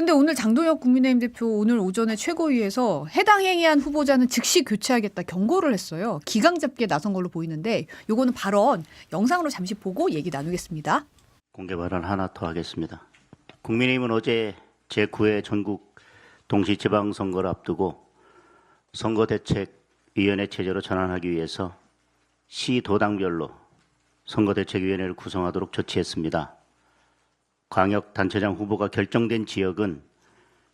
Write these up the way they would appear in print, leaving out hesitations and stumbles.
근데 오늘 장동혁 국민의힘 대표 오늘 오전에 최고위에서 해당 행위한 후보자는 즉시 교체하겠다 경고를 했어요. 기강 잡기에 나선 걸로 보이는데 요거는 발언 영상으로 잠시 보고 얘기 나누겠습니다. 공개 발언 하나 더 하겠습니다. 국민의힘은 어제 제9회 전국 동시지방선거를 앞두고 선거대책위원회 체제로 전환하기 위해서 시도당별로 선거대책위원회를 구성하도록 조치했습니다. 광역단체장 후보가 결정된 지역은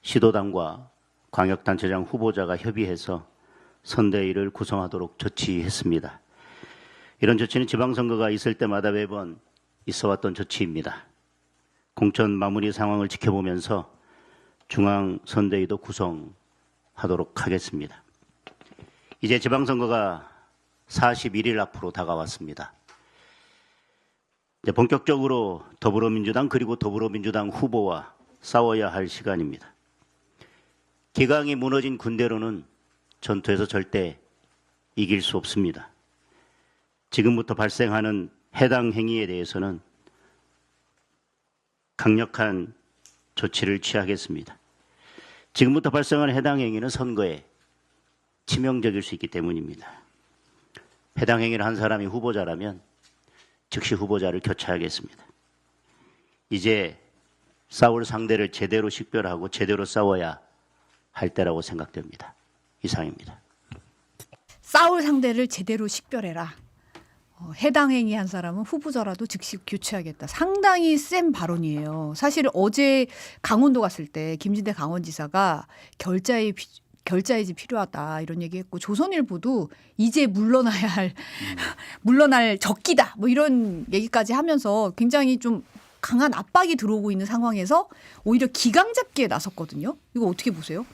시도당과 광역단체장 후보자가 협의해서 선대위를 구성하도록 조치했습니다. 이런 조치는 지방선거가 있을 때마다 매번 있어왔던 조치입니다. 공천 마무리 상황을 지켜보면서 중앙선대위도 구성하도록 하겠습니다. 이제 지방선거가 41일 앞으로 다가왔습니다. 이제 본격적으로 더불어민주당 그리고 더불어민주당 후보와 싸워야 할 시간입니다. 기강이 무너진 군대로는 전투에서 절대 이길 수 없습니다. 지금부터 발생하는 해당 행위에 대해서는 강력한 조치를 취하겠습니다. 지금부터 발생하는 해당 행위는 선거에 치명적일 수 있기 때문입니다. 해당 행위를 한 사람이 후보자라면 즉시 후보자를 교체하겠습니다. 이제 싸울 상대를 제대로 식별하고 제대로 싸워야 할 때라고 생각됩니다. 이상입니다. 싸울 상대를 제대로 식별해라. 해당 행위한 사람은 후보자라도 즉시 교체하겠다. 상당히 센 발언이에요. 사실 어제 강원도 갔을 때 김진태 강원지사가 결자이지 필요하다 이런 얘기했고 조선일보도 이제 물러나야 할 물러날 적기다 뭐 이런 얘기까지 하면서 굉장히 좀 강한 압박이 들어오고 있는 상황에서 오히려 기강 잡기에 나섰거든요. 이거 어떻게 보세요?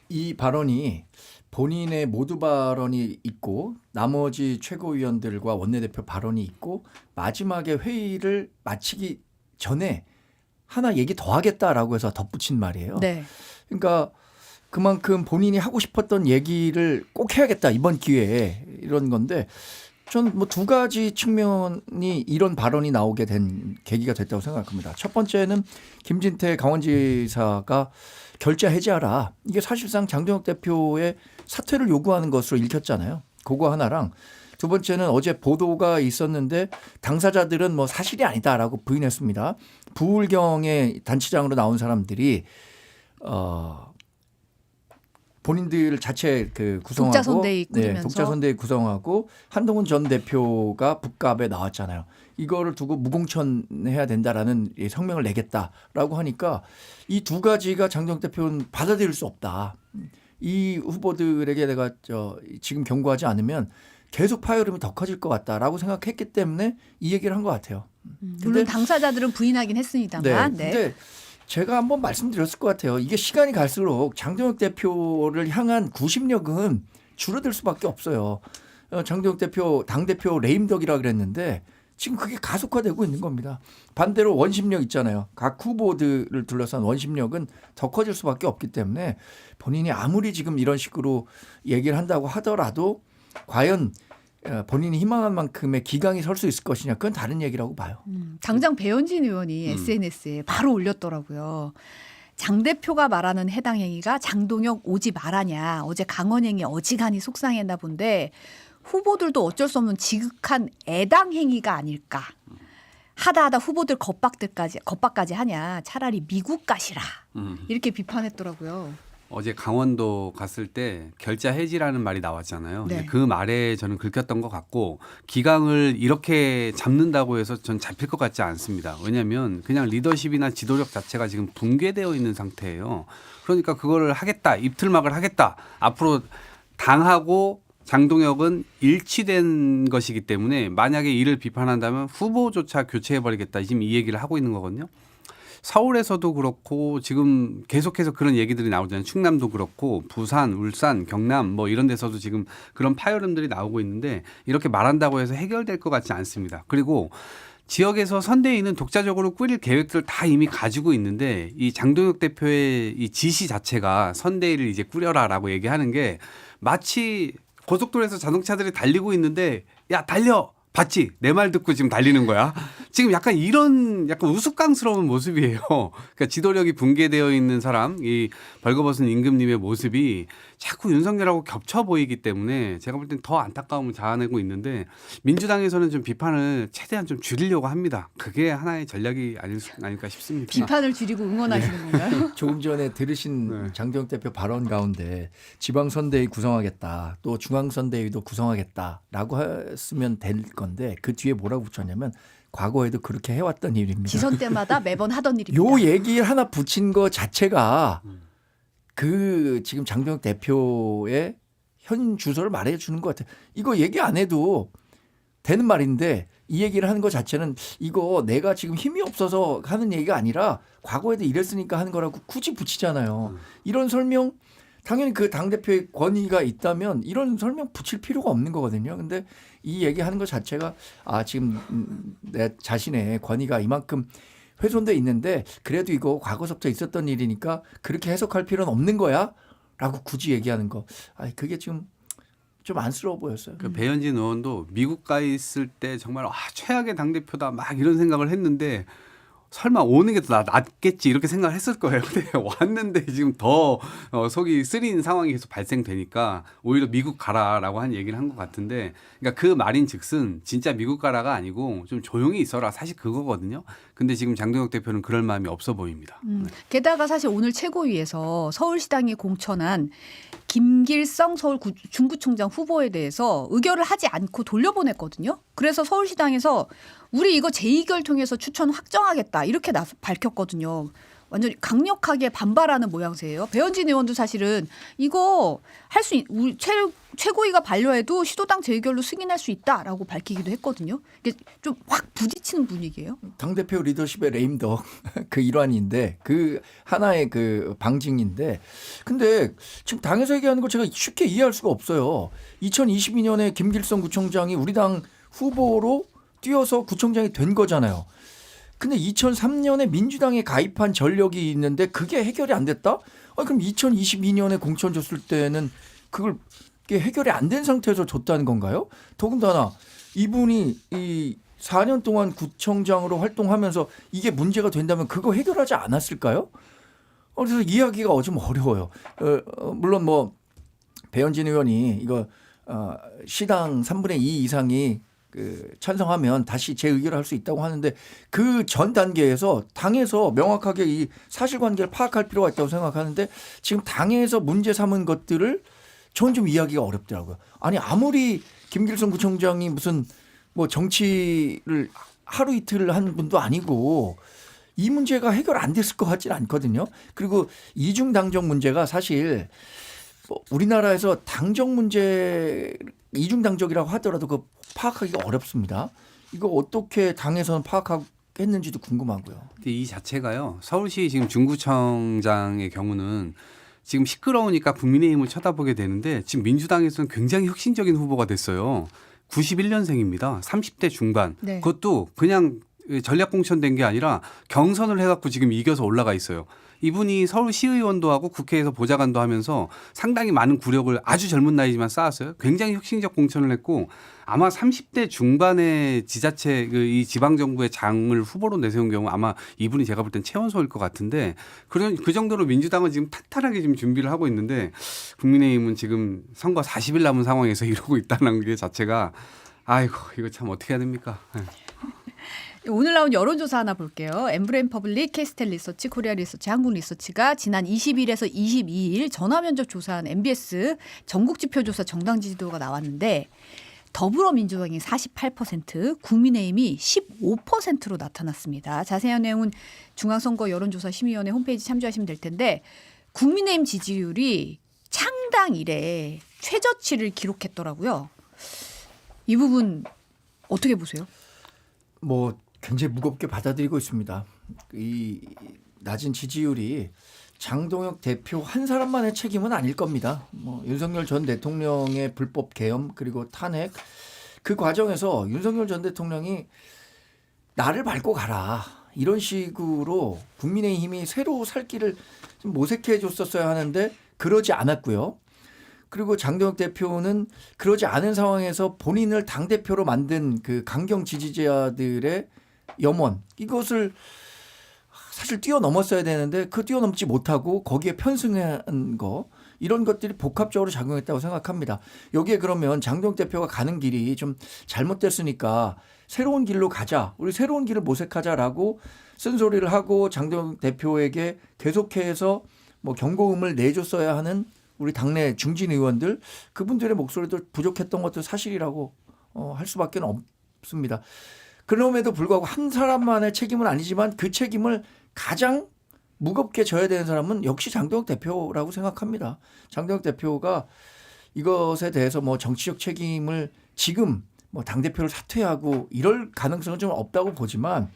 이 발언이 본인의 모두 발언이 있고 나머지 최고위원들과 원내대표 발언이 있고 마지막에 회의를 마치기 전에 하나 얘기 더 하겠다라고 해서 덧붙인 말이에요. 네. 그러니까 그만큼 본인이 하고 싶었던 얘기를 꼭 해야겠다 이번 기회에 이런 건데 저는 뭐 두 가지 측면이 이런 발언이 나오게 된 계기가 됐다고 생각합니다. 첫 번째는 김진태 강원지사가 결자 해제하라. 이게 사실상 장동혁 대표의 사퇴를 요구하는 것으로 읽혔잖아요. 그거 하나랑 두 번째는 어제 보도가 있었는데 당사자들은 뭐 사실이 아니다라고 부인했습니다. 부울경의 단체장으로 나온 사람들이 본인들 자체 그 구성하고 독자선대위 꾸리면서 독자선대위 구성하고 한동훈 전 대표가 북갑에 나왔잖아요. 이거를 두고 무공천해야 된다라는 성명을 내겠다라고 하니까 이 두 가지가 장동혁 대표는 받아들일 수 없다. 이 후보들에게 내가 지금 경고하지 않으면 계속 파열음이 더 커질 것 같다라고 생각했기 때문에 이 얘기를 한 것 같아요. 물론 당사자들은 부인하긴 했습니다만. 네. 근데 제가 한번 말씀드렸을 것 같아요. 이게 시간이 갈수록 장동혁 대표를 향한 구심력은 줄어들 수밖에 없어요. 장동혁 대표 당대표 레임덕이라 그랬는데 지금 그게 가속화되고 있는 겁니다. 반대로 원심력 있잖아요. 각 후보들을 둘러싼 원심력은 더 커질 수밖에 없기 때문에 본인이 아무리 지금 이런 식으로 얘기를 한다고 하더라도 과연 본인이 희망한 만큼의 기강이 설 수 있을 것이냐 그건 다른 얘기라고 봐요. 당장 배현진 의원이 SNS에 바로 올렸더라고요. 장 대표가 말하는 해당 행위가 장동혁 오지 말하냐. 어제 강원행위 어지간히 속상했나 본데 후보들도 어쩔 수 없는 지극한 애당 행위가 아닐까. 하다 후보들 겁박까지 하냐. 차라리 미국 가시라. 이렇게 비판했더라고요. 어제 강원도 갔을 때 결자 해지라는 말이 나왔잖아요. 네. 근데 그 말에 저는 긁혔던 것 같고 기강을 이렇게 잡는다고 해서 전 잡힐 것 같지 않습니다. 왜냐하면 그냥 리더십이나 지도력 자체가 지금 붕괴되어 있는 상태예요. 그러니까 그거를 하겠다. 입틀막을 하겠다. 앞으로 당하고 장동혁은 일치된 것이기 때문에 만약에 이를 비판한다면 후보조차 교체해버리겠다. 지금 이 얘기를 하고 있는 거거든요. 서울에서도 그렇고 지금 계속해서 그런 얘기들이 나오잖아요. 충남도 그렇고 부산, 울산, 경남 뭐 이런 데서도 지금 그런 파열음들이 나오고 있는데 이렇게 말한다고 해서 해결될 것 같지 않습니다. 그리고 지역에서 선대위는 독자적으로 꾸릴 계획들 다 이미 가지고 있는데 이 장동혁 대표의 이 지시 자체가 선대위를 이제 꾸려라라고 얘기하는 게 마치 고속도로에서 자동차들이 달리고 있는데 야 달려 봤지? 내 말 듣고 지금 달리는 거야. 지금 약간 이런 약간 우스꽝스러운 모습이에요. 그러니까 지도력이 붕괴되어 있는 사람, 이 벌거벗은 임금님의 모습이 자꾸 윤석열하고 겹쳐 보이기 때문에 제가 볼 땐 더 안타까움을 자아내고 있는데 민주당에서는 좀 비판을 최대한 좀 줄이려고 합니다. 그게 하나의 전략이 아닐까 싶습니다. 비판을 줄이고 응원하시는 건가요? 조금 전에 들으신 네. 장동혁 대표 발언 가운데 지방선대위 구성하겠다, 또 중앙선대위도 구성하겠다라고 했으면 될 건데 그 뒤에 뭐라고 붙였냐면 과거에도 그렇게 해왔던 일입니다. 지선 때마다 매번 하던 일입니다. 요 얘기 하나 붙인 거 자체가 그 지금 장동혁 대표의 현 주소를 말해주는 것 같아요. 이거 얘기 안 해도 되는 말인데 이 얘기를 하는 것 자체는 이거 내가 지금 힘이 없어서 하는 얘기가 아니라 과거에도 이랬으니까 하는 거라고 굳이 붙이잖아요. 이런 설명 당연히 그 당대표의 권위가 있다면 이런 설명 붙일 필요가 없는 거거든요. 근데 이 얘기하는 것 자체가 지금 내 자신의 권위가 이만큼 훼손돼 있는데 그래도 이거 과거서부터 있었던 일이니까 그렇게 해석할 필요는 없는 거야 라고 굳이 얘기하는 거. 그게 지금 좀 안쓰러워 보였어요. 그 배현진 의원도 미국 가 있을 때 정말 최악의 당대표다 막 이런 생각을 했는데 설마 오는 게 더 낫겠지 이렇게 생각을 했을 거예요. 근데 왔는데 지금 더 속이 쓰린 상황이 계속 발생되니까 오히려 미국 가라라고 한 얘기를 한 것 같은데 그러니까 그 말인즉슨 진짜 미국 가라가 아니고 좀 조용히 있어라 사실 그거거든요. 근데 지금 장동혁 대표는 그럴 마음이 없어 보입니다. 게다가 사실 오늘 최고위에서 서울시당이 공천한 김길성 서울 중구청장 후보에 대해서 의결을 하지 않고 돌려보냈거든요. 그래서 서울시당에서 우리 이거 재의결 통해서 추천 확정하겠다 이렇게 밝혔거든요. 완전히 강력하게 반발하는 모양새예요. 배현진 의원도 사실은 이거 할 수 우리 최고위가 반려해도 시도당 재의결로 승인할 수 있다라고 밝히기도 했거든요. 이게 좀 확 부딪히는 분위기예요. 당대표 리더십의 레임덕 그 일환인데 그 하나의 그 방증인데 근데 지금 당에서 얘기하는 걸 제가 쉽게 이해할 수가 없어요. 2022년에 김길성 구청장이 우리 당 후보로 뛰어서 구청장이 된 거잖아요. 근데 2003년에 민주당에 가입한 전력이 있는데 그게 해결이 안 됐다? 그럼 2022년에 공천 줬을 때는 그게 해결이 안 된 상태에서 줬다는 건가요? 더군다나 이분이 이 4년 동안 구청장으로 활동하면서 이게 문제가 된다면 그거 해결하지 않았을까요? 그래서 이해하기가 좀 어려워요. 물론 뭐 배현진 의원이 이거 시당 3분의 2 이상이 찬성하면 다시 재의결을 할 수 있다고 하는데 그 전 단계에서 당에서 명확하게 이 사실관계를 파악할 필요가 있다고 생각하는데 지금 당에서 문제 삼은 것들을 저는 좀 이해하기가 어렵더라고요. 아니 아무리 김길성 구청장이 무슨 뭐 정치를 하루 이틀 한 분도 아니고 이 문제가 해결 안 됐을 것 같지는 않거든요. 그리고 이중 당정 문제가 사실 우리나라에서 당정 문제 이중 당적이라고 하더라도 그 파악하기가 어렵습니다. 이거 어떻게 당에서는 파악했는지도 궁금하고요. 이 자체가요. 서울시 지금 중구청장의 경우는 지금 시끄러우니까 국민의힘을 쳐다보게 되는데 지금 민주당에서는 굉장히 혁신적인 후보가 됐어요. 91년생입니다. 30대 중반. 네. 그것도 그냥 전략 공천된 게 아니라 경선을 해갖고 지금 이겨서 올라가 있어요. 이분이 서울시의원도 하고 국회에서 보좌관도 하면서 상당히 많은 구력을 아주 젊은 나이지만 쌓았어요. 굉장히 혁신적 공천을 했고 아마 30대 중반의 지자체 이 지방정부의 장을 후보로 내세운 경우 아마 이분이 제가 볼 땐 최연소일 것 같은데 그 정도로 민주당은 지금 탄탄하게 지금 준비를 하고 있는데 국민의힘은 지금 선거 40일 남은 상황에서 이러고 있다는 게 자체가 아이고 이거 참 어떻게 해야 됩니까? 오늘 나온 여론조사 하나 볼게요. 엠브레인 퍼블릭, 캐스텔 리서치, 코리아 리서치, 한국 리서치가 지난 20일에서 22일 전화면접 조사한 MBS 전국지표조사 정당 지지도가 나왔는데 더불어민주당이 48%, 국민의힘이 15%로 나타났습니다. 자세한 내용은 중앙선거 여론조사심의위원회 홈페이지 참조하시면 될 텐데 국민의힘 지지율이 창당 이래 최저치를 기록했더라고요. 이 부분 어떻게 보세요? 뭐 굉장히 무겁게 받아들이고 있습니다. 이 낮은 지지율이 장동혁 대표 한 사람만의 책임은 아닐 겁니다. 뭐 윤석열 전 대통령의 불법 계엄 그리고 탄핵 그 과정에서 윤석열 전 대통령이 나를 밟고 가라 이런 식으로 국민의힘이 새로 살 길을 좀 모색해 줬었어야 하는데 그러지 않았고요. 그리고 장동혁 대표는 그러지 않은 상황에서 본인을 당대표로 만든 그 강경 지지자들의 염원 이것을 사실 뛰어넘었어야 되는데 그 뛰어넘지 못하고 거기에 편승한 거 이런 것들이 복합적으로 작용했다고 생각합니다. 여기에 그러면 장동혁 대표가 가는 길이 좀 잘못됐으니까 새로운 길로 가자. 우리 새로운 길을 모색하자라고 쓴소리를 하고 장동혁 대표에게 계속해서 뭐 경고음을 내줬어야 하는 우리 당내 중진 의원들 그분들의 목소리도 부족했던 것도 사실이라고 할 수밖에 없습니다. 그럼에도 불구하고 한 사람만의 책임은 아니지만 그 책임을 가장 무겁게 져야 되는 사람은 역시 장동혁 대표라고 생각합니다. 장동혁 대표가 이것에 대해서 뭐 정치적 책임을 지금 뭐 당대표를 사퇴하고 이럴 가능성은 좀 없다고 보지만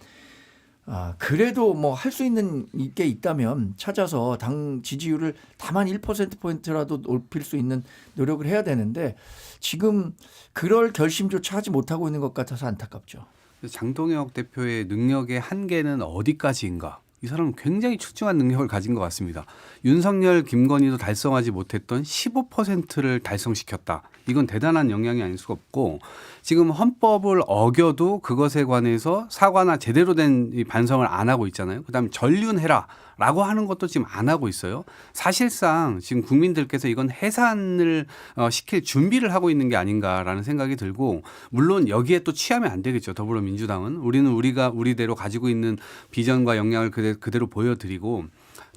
그래도 뭐 할 수 있는 게 있다면 찾아서 당 지지율을 다만 1%포인트라도 높일 수 있는 노력을 해야 되는데 지금 그럴 결심조차 하지 못하고 있는 것 같아서 안타깝죠. 장동혁 대표의 능력의 한계는 어디까지인가? 이 사람은 굉장히 출중한 능력을 가진 것 같습니다. 윤석열, 김건희도 달성하지 못했던 15%를 달성시켰다. 이건 대단한 영향이 아닐 수가 없고 지금 헌법을 어겨도 그것에 관해서 사과나 제대로 된 이 반성을 안 하고 있잖아요. 그다음에 전륜해라라고 하는 것도 지금 안 하고 있어요. 사실상 지금 국민들께서 이건 해산을 시킬 준비를 하고 있는 게 아닌가라는 생각이 들고 물론 여기에 또 취하면 안 되겠죠. 더불어민주당은 우리는 우리대로 가지고 있는 비전과 역량을 그대로 보여드리고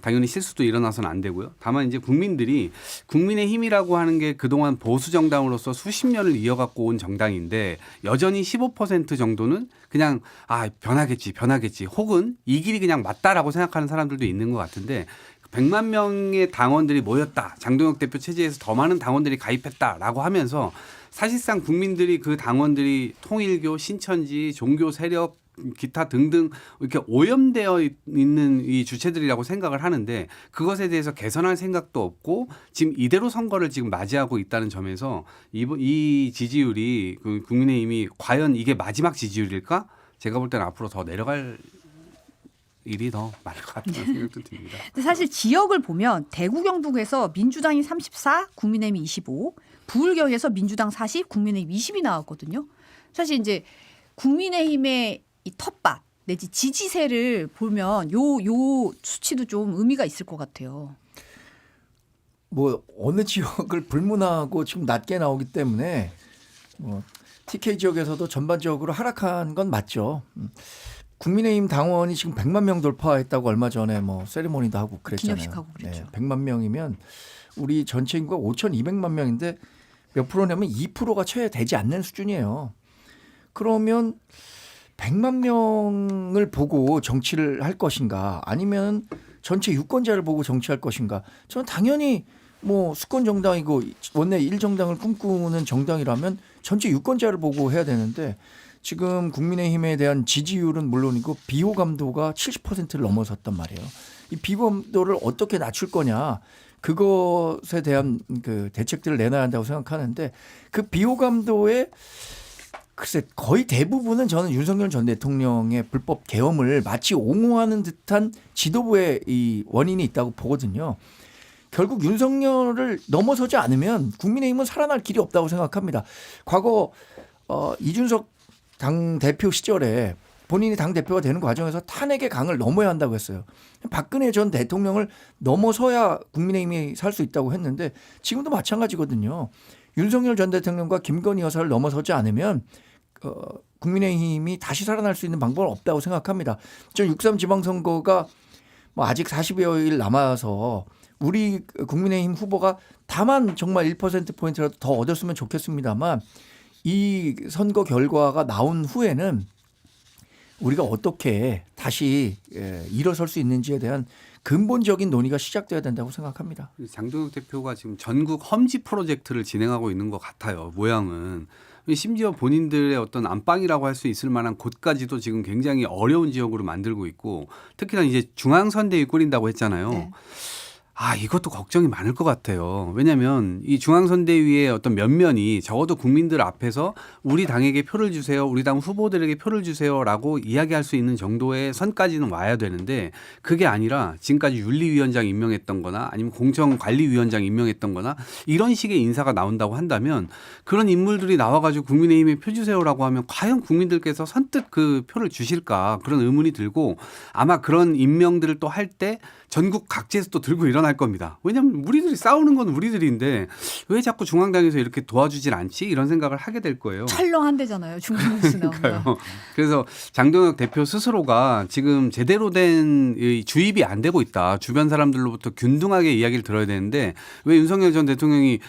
당연히 실수도 일어나서는 안 되고요. 다만 이제 국민들이 국민의힘이라고 하는 게 그동안 보수 정당으로서 수십 년을 이어갖고 온 정당인데 여전히 15% 정도는 그냥 변하겠지 혹은 이 길이 그냥 맞다라고 생각하는 사람들도 있는 것 같은데 100만 명의 당원들이 모였다. 장동혁 대표 체제에서 더 많은 당원들이 가입했다라고 하면서 사실상 국민들이 그 당원들이 통일교, 신천지, 종교 세력 기타 등등 이렇게 오염되어 있는 이 주체들이라고 생각을 하는데 그것에 대해서 개선할 생각도 없고 지금 이대로 선거를 지금 맞이하고 있다는 점에서 이 지지율이 국민의힘이 과연 이게 마지막 지지율일까? 제가 볼 때는 앞으로 더 내려갈 일이 더 많을 것 같다는 생각도 듭니다. 근데 사실 지역을 보면 대구 경북에서 민주당이 34, 국민의힘이 25, 부울경에서 민주당 40, 국민의힘 20이 나왔거든요. 사실 이제 국민의힘의 이 텃밭 내지 지지세를 보면 요 수치도 좀 의미가 있을 것 같아요. 뭐 어느 지역을 불문하고 지금 낮게 나오기 때문에 TK 지역에서도 전반적으로 하락한 건 맞죠. 국민의힘 당원이 지금 100만 명 돌파했다고 얼마 전에 뭐 세리머니도 하고 그랬잖아요. 기념식 하고 그랬죠. 100만 명이면 우리 전체 인구가 5,200만 명인데 몇 프로냐면 2%가 채 되지 않는 수준이에요. 그러면 100만 명을 보고 정치를 할 것인가 아니면 전체 유권자를 보고 정치할 것인가 저는 당연히 뭐 수권 정당이고 원내 1정당을 꿈꾸는 정당이라면 전체 유권자를 보고 해야 되는데 지금 국민의힘에 대한 지지율은 물론이고 비호감도가 70%를 넘어섰단 말이에요. 이 비호감도를 어떻게 낮출 거냐 그것에 대한 그 대책들을 내놔야 한다고 생각하는데 그 비호감도에 글쎄 거의 대부분은 저는 윤석열 전 대통령의 불법 계엄을 마치 옹호하는 듯한 지도부의 이 원인이 있다고 보거든요. 결국 윤석열을 넘어서지 않으면 국민의힘은 살아날 길이 없다고 생각합니다. 과거 이준석 당대표 시절에 본인이 당대표가 되는 과정에서 탄핵의 강을 넘어야 한다고 했어요. 박근혜 전 대통령을 넘어서야 국민의힘이 살 수 있다고 했는데 지금도 마찬가지거든요. 윤석열 전 대통령과 김건희 여사를 넘어서지 않으면 국민의힘이 다시 살아날 수 있는 방법은 없다고 생각합니다. 저 6.3 지방선거가 뭐 아직 40여일 남아서 우리 국민의힘 후보가 다만 정말 1%포인트라도 더 얻었으면 좋겠습니다만 이 선거 결과가 나온 후에는 우리가 어떻게 다시 일어설 수 있는지에 대한 근본적인 논의가 시작돼야 된다고 생각합니다. 장동혁 대표가 지금 전국 험지 프로젝트를 진행하고 있는 것 같아요. 모양은. 심지어 본인들의 어떤 안방이라고 할 수 있을 만한 곳까지도 지금 굉장히 어려운 지역으로 만들고 있고 특히나 이제 중앙선대위 꾸린다고 했잖아요. 네. 이것도 걱정이 많을 것 같아요. 왜냐하면 이 중앙선대위의 어떤 면면이 적어도 국민들 앞에서 우리 당에게 표를 주세요, 우리 당 후보들에게 표를 주세요라고 이야기할 수 있는 정도의 선까지는 와야 되는데 그게 아니라 지금까지 윤리위원장 임명했던 거나 아니면 공정관리위원장 임명했던 거나 이런 식의 인사가 나온다고 한다면 그런 인물들이 나와가지고 국민의힘에 표 주세요라고 하면 과연 국민들께서 선뜻 그 표를 주실까 그런 의문이 들고 아마 그런 임명들을 또 할 때 전국 각지에서 또 들고 일어날 겁니다. 왜냐하면 우리들이 싸우는 건 우리들인데 왜 자꾸 중앙당에서 이렇게 도와주질 않지? 이런 생각을 하게 될 거예요. 찰렁한대잖아요. 중국뉴스 나오면. 그래서 장동혁 대표 스스로가 지금 제대로 된 주입이 안 되고 있다. 주변 사람들로부터 균등하게 이야기를 들어야 되는데 왜 윤석열 전 대통령이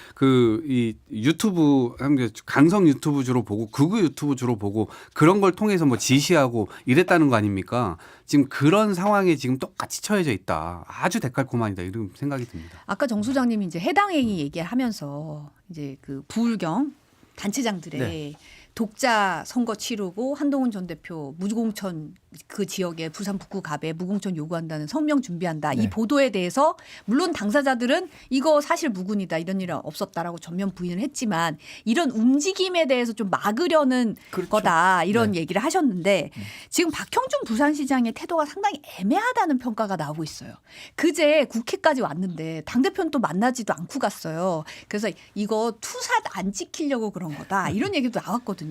이 유튜브 강성 유튜브 주로 보고 극우 유튜브 주로 보고 그런 걸 통해서 뭐 지시하고 이랬다는 거 아닙니까? 지금 그런 상황에 지금 똑같이 처해져 있다. 아주 데칼코마니다 이런 생각이 듭니다. 아까 정 소장님이 이제 해당 행위 얘기하면서 이제 그 부울경 단체장들의 네. 독자 선거 치르고 한동훈 전 대표 무공천 그 지역에 부산 북구 갑에 무공천 요구한다는 성명 준비한다. 네. 이 보도에 대해서 물론 당사자들은 이거 사실 무근이다 이런 일은 없었다라고 전면 부인을 했지만 이런 움직임에 대해서 좀 막으려는 그렇죠. 거다 이런 네. 얘기를 하셨는데 지금 박형준 부산시장의 태도가 상당히 애매하다는 평가가 나오고 있어요. 그제 국회까지 왔는데 당대표는 또 만나지도 않고 갔어요. 그래서 이거 투사 안 지키려고 그런 거다 이런 얘기도 나왔거든요.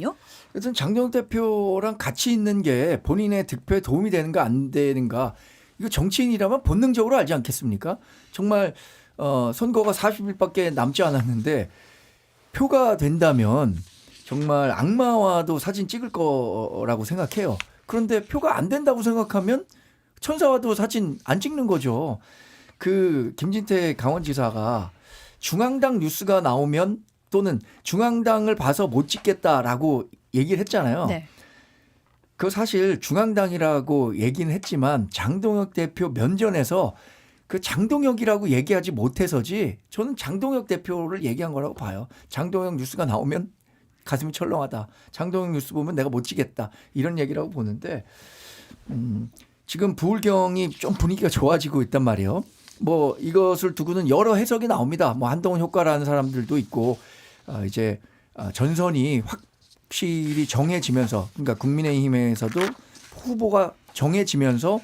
그래서 장동혁 대표랑 같이 있는 게 본인의 득표에 도움이 되는가 안 되는가 이거 정치인이라면 본능적으로 알지 않겠습니까? 정말 선거가 40일밖에 남지 않았는데 표가 된다면 정말 악마와도 사진 찍을 거라고 생각해요. 그런데 표가 안 된다고 생각하면 천사와도 사진 안 찍는 거죠. 그 김진태 강원지사가 중앙당 뉴스가 나오면 또는 중앙당을 봐서 못 찍겠다라고 얘기를 했잖아요. 네. 그 사실 중앙당이라고 얘기는 했지만 장동혁 대표 면전에서 그 장동혁이라고 얘기하지 못해서지 저는 장동혁 대표를 얘기한 거라고 봐요. 장동혁 뉴스가 나오면 가슴이 철렁하다. 장동혁 뉴스 보면 내가 못 찍겠다. 이런 얘기라고 보는데 지금 부울경이 좀 분위기가 좋아지고 있단 말이에요. 뭐 이것을 두고는 여러 해석이 나옵니다. 뭐 한동훈 효과라는 사람들도 있고 이제 전선이 확실히 정해지면서 그러니까 국민의힘에서도 후보가 정해지면서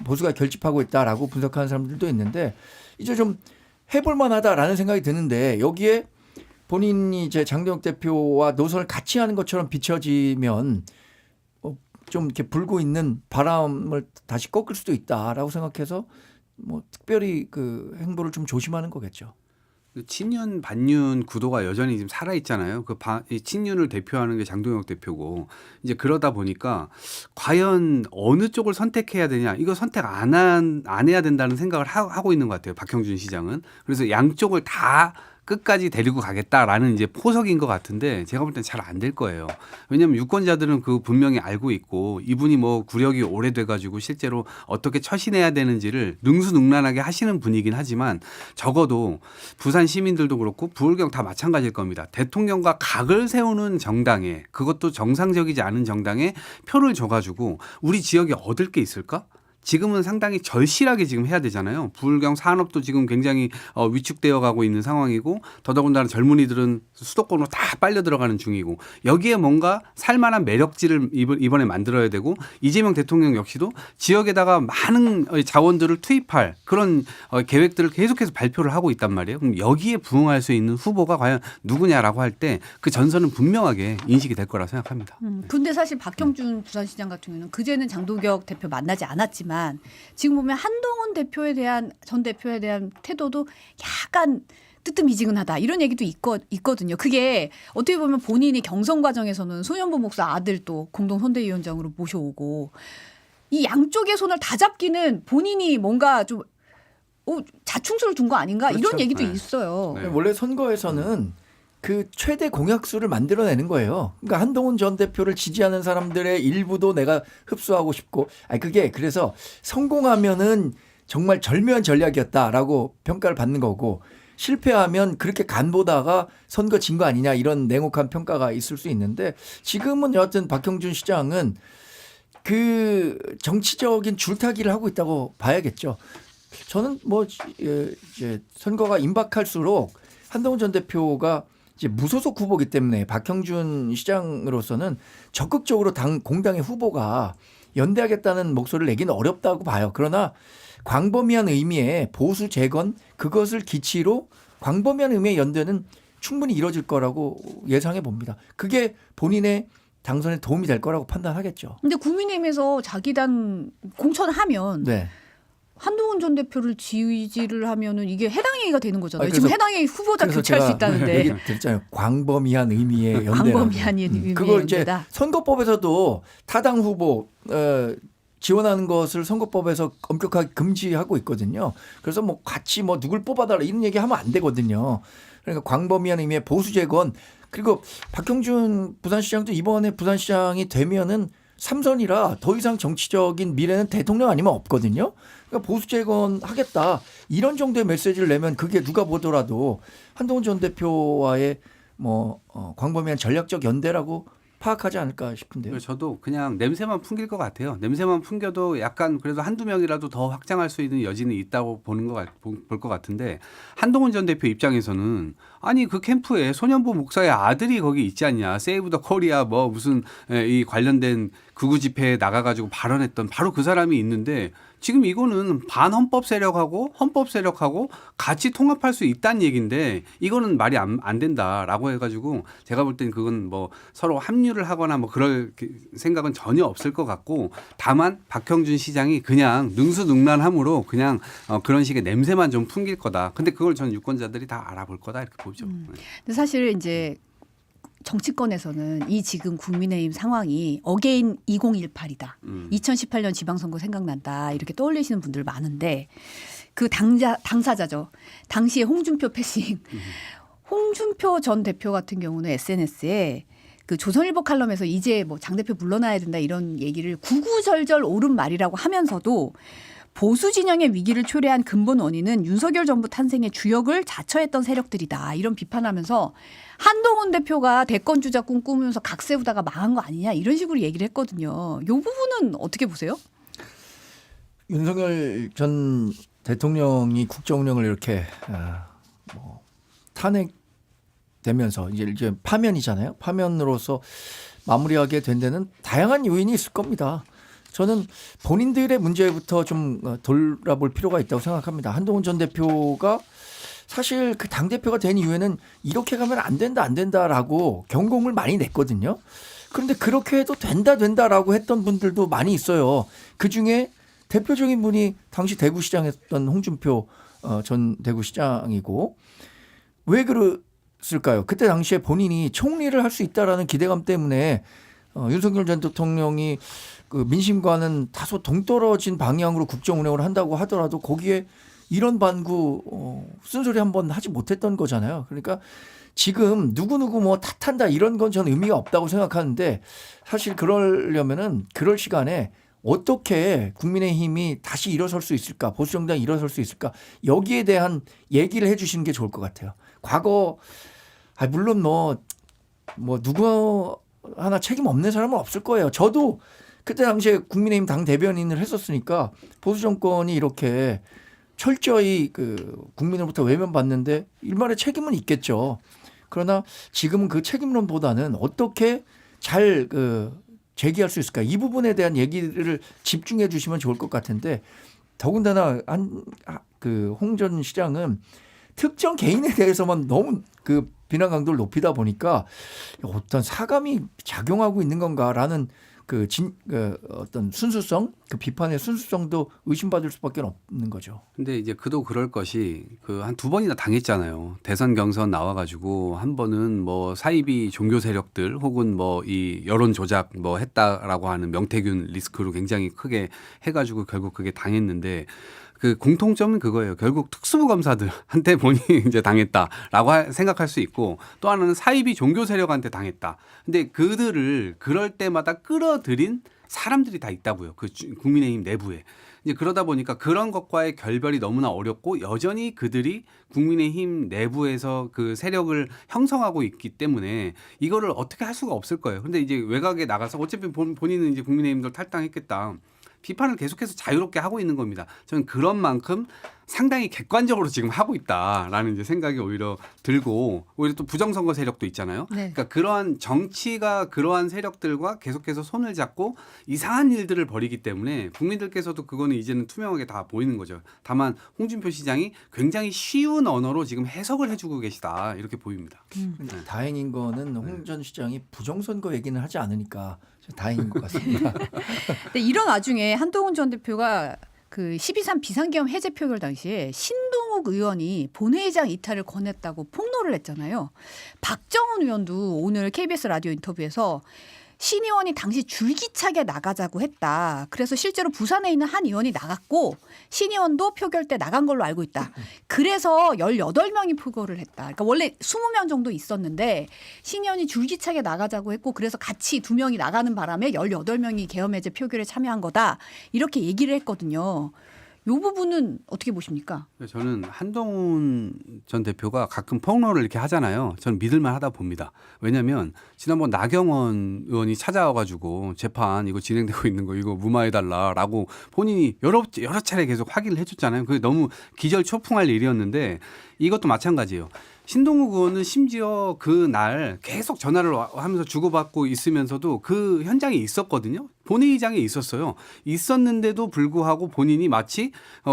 보수가 결집하고 있다라고 분석하는 사람들도 있는데 이제 좀 해볼 만하다라는 생각이 드는데 여기에 본인이 이제 장동혁 대표와 노선을 같이 하는 것처럼 비춰지면 좀 이렇게 불고 있는 바람을 다시 꺾을 수도 있다라고 생각해서 뭐 특별히 그 행보를 좀 조심하는 거겠죠. 친윤 반윤 구도가 여전히 지금 살아 있잖아요. 이 친윤을 대표하는 게 장동혁 대표고 이제 그러다 보니까 과연 어느 쪽을 선택해야 되냐 이거 선택 안 해야 된다는 생각을 하고 있는 것 같아요. 박형준 시장은 그래서 양쪽을 다 끝까지 데리고 가겠다라는 이제 포석인 것 같은데 제가 볼 땐 잘 안 될 거예요. 왜냐하면 유권자들은 그 분명히 알고 있고 이분이 뭐 구력이 오래돼가지고 실제로 어떻게 처신해야 되는지를 능수능란하게 하시는 분이긴 하지만 적어도 부산 시민들도 그렇고 부울경 다 마찬가지일 겁니다. 대통령과 각을 세우는 정당에 그것도 정상적이지 않은 정당에 표를 줘가지고 우리 지역에 얻을 게 있을까? 지금은 상당히 절실하게 지금 해야 되잖아요. 부울경 산업도 지금 굉장히 위축되어 가고 있는 상황이고 더더군다나 젊은이들은 수도권으로 다 빨려 들어가는 중이고 여기에 뭔가 살만한 매력지를 이번에 만들어야 되고 이재명 대통령 역시도 지역에다가 많은 자원들을 투입할 그런 계획들을 계속해서 발표를 하고 있단 말이에요. 그럼 여기에 부응할 수 있는 후보가 과연 누구냐라고 할 때 그 전선은 분명하게 인식이 될 거라 생각합니다. 근데 사실 박형준 부산시장 같은 경우는 그제는 장동혁 대표 만나지 않았지만 지금 보면 한동훈 전 대표에 대한 태도도 약간 뜨뜻미지근하다 이런 얘기도 있거든요. 그게 어떻게 보면 본인이 경선 과정에서는 소년보 목사 아들 또 공동 선대위원장으로 모셔오고 이 양쪽의 손을 다 잡기는 본인이 뭔가 좀 자충수를 둔 거 아닌가 그렇죠. 이런 얘기도 네. 있어요. 네. 원래 선거에서는 그 최대 공약수를 만들어내는 거예요. 그러니까 한동훈 전 대표를 지지하는 사람들의 일부도 내가 흡수하고 싶고, 그게 그래서 성공하면은 정말 절묘한 전략이었다라고 평가를 받는 거고, 실패하면 그렇게 간보다가 선거 진 거 아니냐 이런 냉혹한 평가가 있을 수 있는데 지금은 여하튼 박형준 시장은 그 정치적인 줄타기를 하고 있다고 봐야겠죠. 저는 뭐 이제 선거가 임박할수록 한동훈 전 대표가 이제 무소속 후보기 때문에 박형준 시장으로서는 적극적으로 공당의 후보가 연대하겠다는 목소리를 내기는 어렵다고 봐요. 그러나 광범위한 의미의 보수 재건 그것을 기치로 광범위한 의미의 연대는 충분히 이뤄질 거라고 예상해 봅니다. 그게 본인의 당선에 도움이 될 거라고 판단하겠죠. 근데 국민의힘에서 자기 당 공천하면 네. 한동훈 전 대표를 지지를 하면은 이게 해당행위가 되는 거잖아요. 아니, 지금 그래서- 해당행위 후보자 그래서 교체할 수 제가 있다는데. 얘기 드렸잖아요. 광범위한 의미의 연대라고. 광범위한 의미의 그걸 이제 연대다. 선거법에서도 타당 후보 지원하는 것을 선거법에서 엄격하게 금지하고 있거든요. 그래서 뭐 같이 뭐 누굴 뽑아달라 이런 얘기하면 안 되거든요. 그러니까 광범위한 의미의 보수 재건 그리고 박형준 부산시장도 이번에 부산시장이 되면은 3선이라 더 이상 정치적인 미래는 대통령 아니면 없거든요. 그러니까 보수 재건하겠다 이런 정도의 메시지를 내면 그게 누가 보더라도 한동훈 전 대표와의 뭐 광범위한 전략적 연대라고 파악하지 않을까 싶은데요. 저도 그냥 냄새만 풍길 것 같아요. 냄새만 풍겨도 약간 그래도 한두 명이라도 더 확장할 수 있는 여지는 있다고 볼 것 같은데 한동훈 전 대표 입장에서는 아니 그 캠프에 소년보 목사의 아들이 거기 있지 않냐. 세이브 더 코리아 뭐 무슨 이 관련된 극우 집회에 나가가지고 발언했던 바로 그 사람이 있는데 지금 이거는 반헌법 세력하고 헌법 세력하고 같이 통합할 수 있다는 얘기인데 이거는 말이 안 된다라고 해가지고 제가 볼 땐 그건 뭐 서로 합류를 하거나 뭐 그럴 생각은 전혀 없을 것 같고 다만 박형준 시장이 그냥 능수능란함으로 그냥 그런 식의 냄새만 좀 풍길 거다. 근데 그걸 전 유권자들이 다 알아볼 거다 이렇게 보죠. 근데 사실 이제 정치권에서는 이 지금 국민의힘 상황이 어게인 2018이다. 2018년 지방선거 생각난다. 이렇게 떠올리시는 분들 많은데 그 당사자죠. 당시에 홍준표 패싱. 홍준표 전 대표 같은 경우는 SNS에 그 조선일보 칼럼에서 이제 뭐 장 대표 물러나야 된다 이런 얘기를 구구절절 옳은 말이라고 하면서도 보수 진영의 위기를 초래한 근본 원인은 윤석열 정부 탄생의 주역을 자처했던 세력들이다. 이런 비판하면서 한동훈 대표가 대권 주자 꿈꾸면서 각 세우다가 망한 거 아니냐 이런 식으로 얘기를 했거든요. 이 부분은 어떻게 보세요? 윤석열 전 대통령이 국정운영을 이렇게 뭐 탄핵되면서 이제 파면이잖아요. 파면으로서 마무리하게 된 데는 다양한 요인이 있을 겁니다. 저는 본인들의 문제부터 좀 돌아볼 필요가 있다고 생각합니다. 한동훈 전 대표가 사실 그 당대표가 된 이후에는 이렇게 가면 안 된다라고 경공을 많이 냈거든요. 그런데 그렇게 해도 된다라고 했던 분들도 많이 있어요. 그중에 대표적인 분이 당시 대구시장했던 홍준표 전 대구시장이고 왜 그랬을까요? 그때 당시에 본인이 총리를 할 수 있다라는 기대감 때문에 윤석열 전 대통령이 그 민심과는 다소 동떨어진 방향으로 국정 운영을 한다고 하더라도 거기에 이런 반구 쓴소리 한번 하지 못했던 거잖아요. 그러니까 지금 누구누구 뭐 탓한다 이런 건 전 의미가 없다고 생각하는데 사실 그러려면은 그럴 시간에 어떻게 국민의힘이 다시 일어설 수 있을까, 보수정당이 일어설 수 있을까 여기에 대한 얘기를 해 주시는 게 좋을 것 같아요. 과거 물론 뭐 누구 하나 책임 없는 사람은 없을 거예요. 저도 그때 당시에 국민의힘 당 대변인을 했었으니까 보수 정권이 이렇게 철저히 그 국민으로부터 외면받는데 일말의 책임은 있겠죠. 그러나 지금은 그 책임론보다는 어떻게 잘 제기할 수 있을까 이 부분에 대한 얘기를 집중해 주시면 좋을 것 같은데 더군다나 홍 전 시장은 특정 개인에 대해서만 너무 그 비난 강도를 높이다 보니까 어떤 사감이 작용하고 있는 건가라는 어떤 순수성, 그 비판의 순수성도 의심받을 수밖에 없는 거죠. 근데 이제 그도 그럴 것이 한 두 번이나 당했잖아요. 대선 경선 나와가지고 한 번은 뭐 사이비 종교 세력들 혹은 뭐 이 여론 조작 뭐 했다라고 하는 명태균 리스크로 굉장히 크게 해가지고 결국 그게 당했는데 그 공통점은 그거예요. 결국 특수부 검사들한테 본인이 이제 당했다라고 생각할 수 있고 또 하나는 사이비 종교 세력한테 당했다. 근데 그들을 그럴 때마다 끌어들인 사람들이 다 있다고요. 그 국민의힘 내부에. 이제 그러다 보니까 그런 것과의 결별이 너무나 어렵고 여전히 그들이 국민의힘 내부에서 그 세력을 형성하고 있기 때문에 이거를 어떻게 할 수가 없을 거예요. 근데 이제 외곽에 나가서 어차피 본인은 이제 국민의힘도 탈당했겠다. 비판을 계속해서 자유롭게 하고 있는 겁니다. 저는 그런 만큼 상당히 객관적으로 지금 하고 있다라는 이제 생각이 오히려 들고 오히려 또 부정선거 세력도 있잖아요. 네. 그러니까 그러한 정치가 그러한 세력들과 계속해서 손을 잡고 이상한 일들을 벌이기 때문에 국민들께서도 그거는 이제는 투명하게 다 보이는 거죠. 다만 홍준표 시장이 굉장히 쉬운 언어로 지금 해석을 해주고 계시다 이렇게 보입니다. 다행인 거는 홍 전 시장이 부정선거 얘기는 하지 않으니까 다행인 것 같습니다. 근데 이런 와중에 한동훈 전 대표가 그 12.3 비상계엄 해제 표결 당시에 신동욱 의원이 본회의장 이탈을 권했다고 폭로를 했잖아요. 박정원 의원도 오늘 KBS 라디오 인터뷰에서 신 의원이 당시 줄기차게 나가자고 했다. 그래서 실제로 부산에 있는 한 의원이 나갔고 신 의원도 표결 때 나간 걸로 알고 있다. 그래서 18명이 표결을 했다. 그러니까 원래 20명 정도 있었는데 신 의원이 줄기차게 나가자고 했고 그래서 같이 2명이 나가는 바람에 18명이 계엄 해제 표결에 참여한 거다. 이렇게 얘기를 했거든요. 이 부분은 어떻게 보십니까? 저는 한동훈 전 대표가 가끔 폭로를 이렇게 하잖아요. 저는 믿을만 하다 봅니다. 왜냐하면 지난번 나경원 의원이 찾아와가지고 재판 이거 진행되고 있는 거 이거 무마해달라라고 본인이 여러 차례 계속 확인을 해줬잖아요. 그게 너무 기절초풍할 일이었는데 이것도 마찬가지예요. 신동욱 의원은 심지어 그 날 계속 전화를 하면서 주고받고 있으면서도 그 현장에 있었거든요. 본회의장에 있었어요. 있었는데도 불구하고 본인이 마치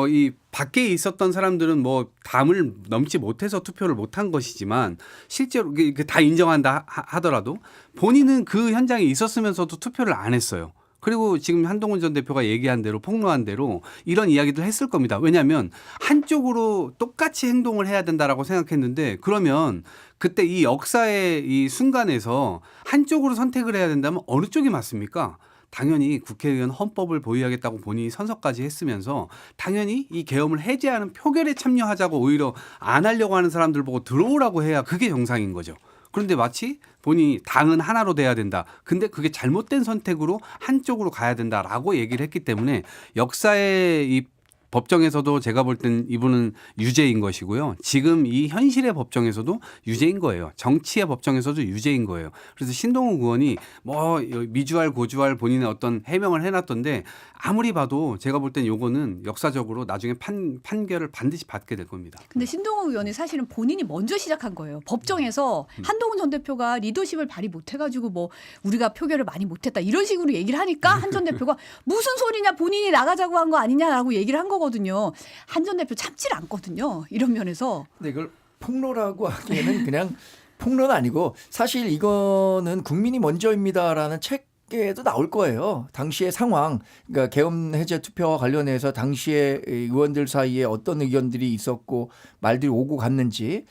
이 밖에 있었던 사람들은 뭐 담을 넘지 못해서 투표를 못한 것이지만 실제로 다 인정한다 하더라도 본인은 그 현장에 있었으면서도 투표를 안 했어요. 그리고 지금 한동훈 전 대표가 얘기한 대로 폭로한 대로 이런 이야기들 했을 겁니다. 왜냐하면 한쪽으로 똑같이 행동을 해야 된다라고 생각했는데 그러면 그때 이 역사의 이 순간에서 한쪽으로 선택을 해야 된다면 어느 쪽이 맞습니까? 당연히 국회의원 헌법을 보유하겠다고 본인이 선서까지 했으면서 당연히 이 계엄을 해제하는 표결에 참여하자고 오히려 안 하려고 하는 사람들 보고 들어오라고 해야 그게 정상인 거죠. 그런데 마치 본인이 당은 하나로 돼야 된다. 근데 그게 잘못된 선택으로 한쪽으로 가야 된다라고 얘기를 했기 때문에 역사의 이 법정에서도 제가 볼 땐 이분은 유죄인 것이고요. 지금 이 현실의 법정에서도 유죄인 거예요. 정치의 법정에서도 유죄인 거예요. 그래서 신동욱 의원이 뭐 미주알 고주알 본인의 어떤 해명을 해놨던데 아무리 봐도 제가 볼 땐 요거는 역사적으로 나중에 판결을 반드시 받게 될 겁니다. 근데 신동욱 의원이 사실은 본인이 먼저 시작한 거예요. 법정에서 한동훈 전 대표가 리더십을 발휘 못해가지고 뭐 우리가 표결을 많이 못했다 이런 식으로 얘기를 하니까 한 전 대표가 무슨 소리냐 본인이 나가자고 한 거 아니냐라고 얘기를 한 거거든요. 한 전 대표 참질 않거든요. 이런 면에서. 근데 이걸 폭로라고 하기에는 그냥 폭로는 아니고 사실 이거는 국민이 먼저입니다라는 책에도 나올 거예요. 당시의 상황, 그러니까 계엄 해제 투표와 관련해서 당시에 의원들 사이에 어떤 의견들이 있었고 말들이 오고 갔는지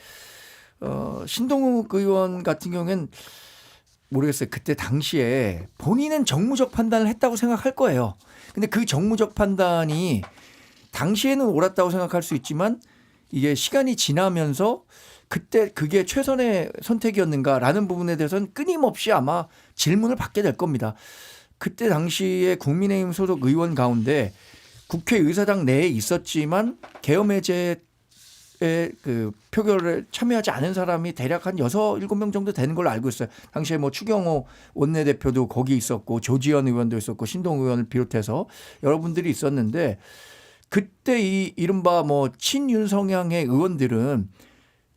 신동욱 의원 같은 경우에는 모르겠어요. 그때 당시에 본인은 정무적 판단을 했다고 생각할 거예요. 근데 그 정무적 판단이 당시에는 옳았다고 생각할 수 있지만 이게 시간이 지나면서 그때 그게 최선의 선택이었는가라는 부분에 대해서는 끊임없이 아마 질문을 받게 될 겁니다. 그때 당시에 국민의힘 소속 의원 가운데 국회의사당 내에 있었지만 계엄 해제에 그 표결에 참여하지 않은 사람이 대략 한 6, 7명 정도 되는 걸로 알고 있어요. 당시에 뭐 추경호 원내대표도 거기 있었고 조지현 의원도 있었고 신동욱 의원을 비롯해서 여러분들이 있었는데 그때 이 이른바 뭐 친윤성향의 의원들은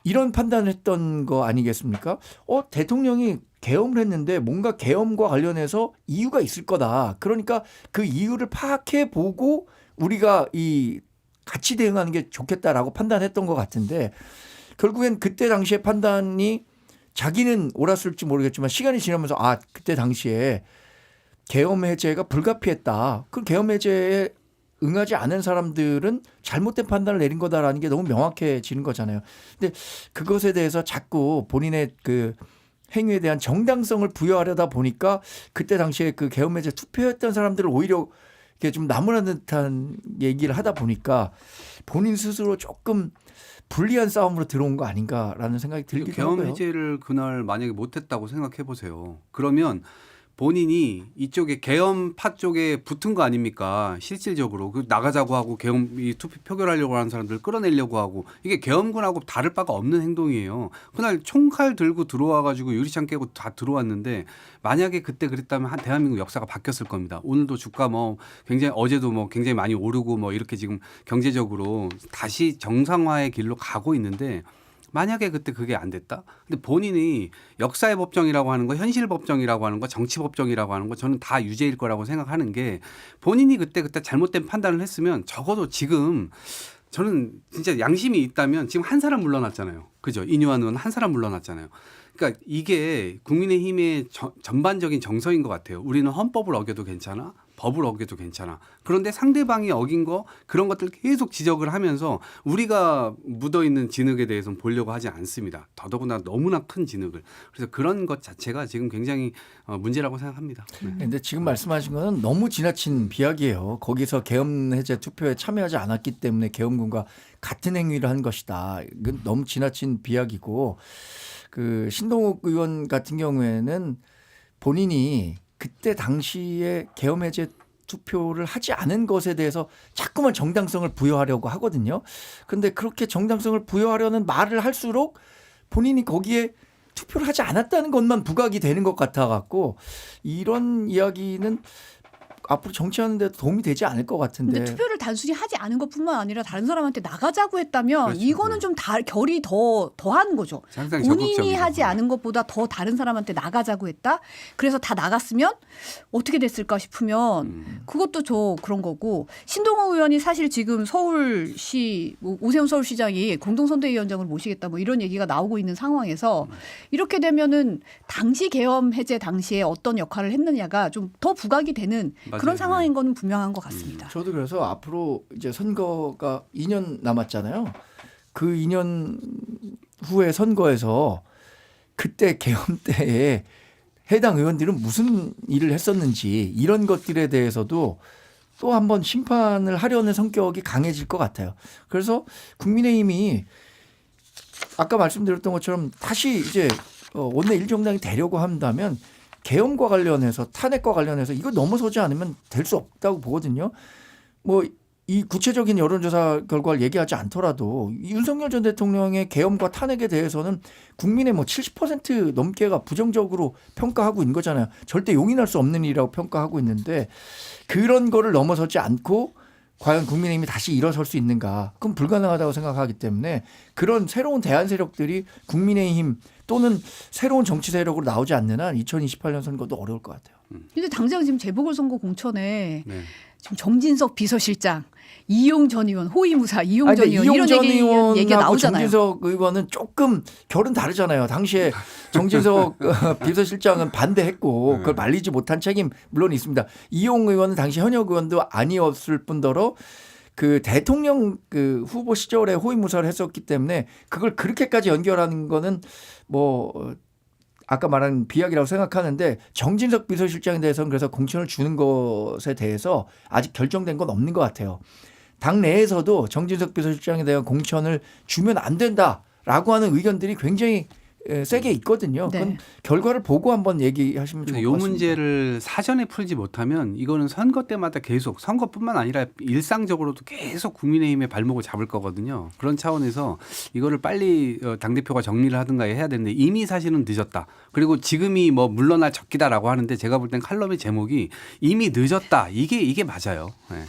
이런 판단을 했던 거 아니겠습니까? 대통령이 계엄을 했는데 뭔가 계엄과 관련해서 이유가 있을 거다. 그러니까 그 이유를 파악해 보고 우리가 이 같이 대응하는 게 좋겠다라고 판단했던 것 같은데 결국엔 그때 당시의 판단이 자기는 옳았을지 모르겠지만 시간이 지나면서 그때 당시에 계엄 해제가 불가피했다. 그 계엄 해제에 응하지 않은 사람들은 잘못된 판단을 내린 거다라는 게 너무 명확해지는 거잖아요. 근데 그것에 대해서 자꾸 본인의 그 행위에 대한 정당성을 부여하려다 보니까 그때 당시에 그 계엄 해제 투표했던 사람들을 오히려 이게 좀 나무라는 듯한 얘기를 하다 보니까 본인 스스로 조금 불리한 싸움으로 들어온 거 아닌가라는 생각이 들기도 하고요. 계엄 해제를 그날 만약에 못했다고 생각해 보세요. 그러면 본인이 이쪽에 계엄파 쪽에 붙은 거 아닙니까? 실질적으로 그 나가자고 하고 계엄 이 투표 표결하려고 하는 사람들 끌어내려고 하고 이게 계엄군하고 다를 바가 없는 행동이에요. 그날 총칼 들고 들어와가지고 유리창 깨고 다 들어왔는데 만약에 그때 그랬다면 한 대한민국 역사가 바뀌었을 겁니다. 오늘도 주가 뭐 굉장히 어제도 뭐 굉장히 많이 오르고 뭐 이렇게 지금 경제적으로 다시 정상화의 길로 가고 있는데. 만약에 그때 그게 안 됐다? 근데 본인이 역사의 법정이라고 하는 거, 현실 법정이라고 하는 거, 정치 법정이라고 하는 거 저는 다 유죄일 거라고 생각하는 게 본인이 그때 잘못된 판단을 했으면 적어도 지금 저는 진짜 양심이 있다면 지금 한 사람 물러났잖아요. 그죠? 이뇨한 의원 한 사람 물러났잖아요. 그러니까 이게 국민의힘의 전반적인 정서인 것 같아요. 우리는 헌법을 어겨도 괜찮아. 법을 어겨도 괜찮아. 그런데 상대방이 어긴 거 그런 것들 계속 지적을 하면서 우리가 묻어있는 진흙에 대해서는 보려고 하지 않습니다. 더더구나 너무나 큰 진흙을. 그래서 그런 것 자체가 지금 굉장히 문제라고 생각합니다. 네. 근데 지금 말씀하신 거는 너무 지나친 비약이에요. 거기서 계엄 해제 투표에 참여하지 않았기 때문에 계엄군과 같은 행위를 한 것이다. 이건 너무 지나친 비약이고 그 신동욱 의원 같은 경우에는 본인이 그때 당시에 계엄 해제 투표를 하지 않은 것에 대해서 자꾸만 정당성을 부여하려고 하거든요. 그런데 그렇게 정당성을 부여하려는 말을 할수록 본인이 거기에 투표를 하지 않았다는 것만 부각이 되는 것 같아 갖고 이런 이야기는 앞으로 정치하는 데 도움이 되지 않을 것 같은데. 근데 투표를 단순히 하지 않은 것뿐만 아니라 다른 사람한테 나가자고 했다면 그렇죠. 이거는 좀 결이 더한 거죠. 상당히 본인이 적극적이죠. 하지 않은 것보다 더 다른 사람한테 나가자고 했다. 그래서 다 나갔으면 어떻게 됐을까 싶으면 그것도 그런 거고 신동호 의원이 사실 지금 서울시 오세훈 서울시장이 공동선대위원장을 모시겠다 뭐 이런 얘기가 나오고 있는 상황에서 이렇게 되면은 당시 계엄 해제 당시에 어떤 역할을 했느냐가 좀 더 부각이 되는 맞아요. 그런 상황인 거는 분명한 것 같습니다. 저도 그래서 앞으로 이제 선거가 2년 남았잖아요. 그 2년 후에 선거에서 그때 계엄 때에 해당 의원들은 무슨 일을 했었는지 이런 것들에 대해서도 또 한번 심판을 하려는 성격이 강해질 것 같아요. 그래서 국민의힘이 아까 말씀드렸던 것처럼 다시 이제 원내 1정당이 되려고 한다면 계엄과 관련해서 탄핵과 관련해서 이거 넘어서지 않으면 될 수 없다고 보거든요. 뭐 이 구체적인 여론조사 결과를 얘기하지 않더라도 윤석열 전 대통령의 계엄과 탄핵에 대해서는 국민의 뭐 70% 넘게가 부정적으로 평가하고 있는 거잖아요. 절대 용인할 수 없는 일이라고 평가하고 있는데 그런 거를 넘어서지 않고 과연 국민의힘이 다시 일어설 수 있는가? 그건 불가능하다고 생각하기 때문에 그런 새로운 대안 세력들이 국민의힘 또는 새로운 정치 세력으로 나오지 않는 한 2028년 선거도 어려울 것 같아요. 근데 당장 지금 재보궐선거 공천에 네. 지금 정진석 비서실장, 이용 전 의원, 호위무사 이용 전 의원 이런 전 얘기가 의원하고 나오잖아요. 정진석 의원은 조금 결은 다르잖아요. 당시에 정진석 비서실장은 반대했고 그걸 말리지 못한 책임 물론 있습니다. 이용 의원은 당시 현역 의원도 아니었을 뿐더러 그 대통령 그 후보 시절에 호위무사를 했었기 때문에 그걸 그렇게까지 연결하는 거는 뭐 아까 말한 비약이라고 생각하는데 정진석 비서실장에 대해서는 그래서 공천을 주는 것에 대해서 아직 결정된 건 없는 것 같아요. 당 내에서도 정진석 비서실장에 대한 공천을 주면 안 된다라고 하는 의견들이 굉장히 세게 있거든요. 그건 네. 결과를 보고 한번 얘기하시면 좋을 이 것 같습니다. 문제를 사전에 풀지 못하면 이거는 선거 때마다 계속 선거뿐만 아니라 일상적으로도 계속 국민의힘의 발목을 잡을 거거든요. 그런 차원에서 이거를 빨리 당대표가 정리를 하든가 해야 되는데 이미 사실은 늦었다. 그리고 지금이 뭐 물러날 적기다라고 하는데 제가 볼 땐 칼럼의 제목이 이미 늦었다. 이게 맞아요. 네.